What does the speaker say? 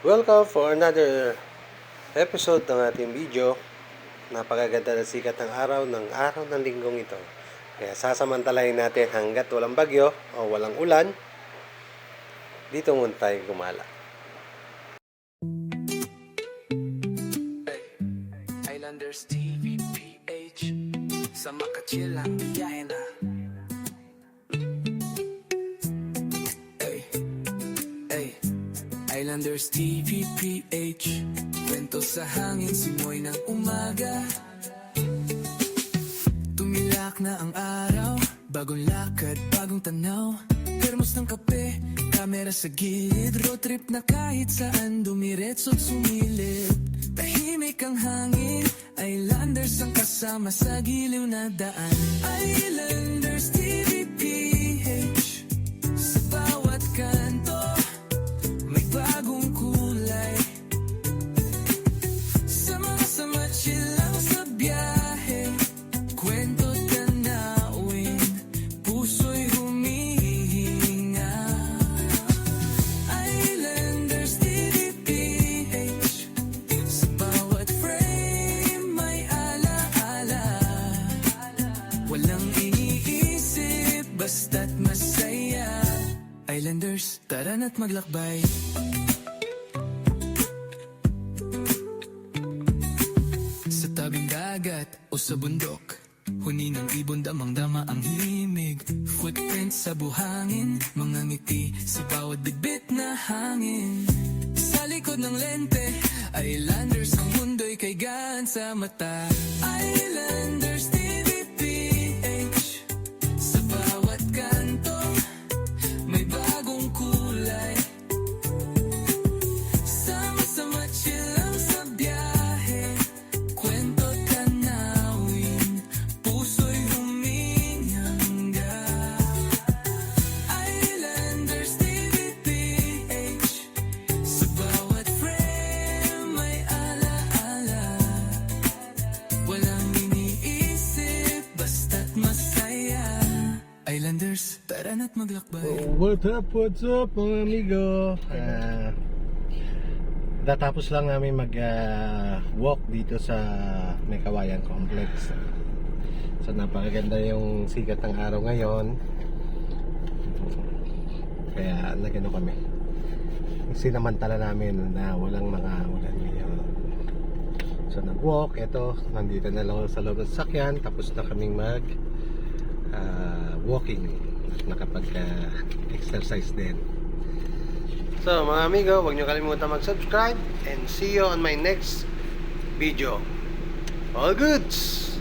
Welcome for another episode ng ating video. Napakaganda na sikat ng araw ng linggong ito. Kaya sasamantalahin natin hanggat walang bagyo o walang ulan. Dito muna tayo gumala. Islanders TV PH sa makachilang biyahe na. Islanders TV PH, kwento sa hangin, simoy ng umaga. Tumilak na ang araw, bagong lakad, bagong tanaw. Termos ng kape, kamera sa gilid. Road trip na kahit saan, dumiretso't sumilip. Tahimik ang hangin, Islanders ang kasama sa giliw na daan. Islanders TV PH, sa bawat kanto may bagong kulay. Sama-sama chill lang sa biyahe, kwento tanawin, puso'y humihinga. Islanders TVPH, sa bawat frame may alaala. Walang iniisip, basta't masaya. Islanders, tara na't maglakbay. Sa tabing dagat o sa bundok, huni ng ibon, damang-dama ang himig. Footprints sa buhangin, mga ngiti sa bawat bitbit na hangin. Sa likod ng lente, Islanders, ang mundo'y kaigaan sa mata. Islanders TVPH, sa bawat kanto may bagong kulay. Sama-sama chill lang sa biyahe, kwento tanawin, puso'y humihangga. Islanders TVPH, sa bawat frame may alaala. Walang iniisip, basta't masaya. Islanders, tara na't maglakbay. What's up mga amigo? Natapos lang namin mag-walk dito sa May Kawayan Complex. So napakaganda yung sikat ng araw ngayon. Kaya nagano kami. Sinamantala namin na walang mga ulan ngayon. So nag-walk, eto, nandito na lang sa loob ng sasakyan. Tapos na kaming walking. Nakapag-exercise din. So mga amigo, huwag nyo kalimutan mag-subscribe and see you on my next video. All goods!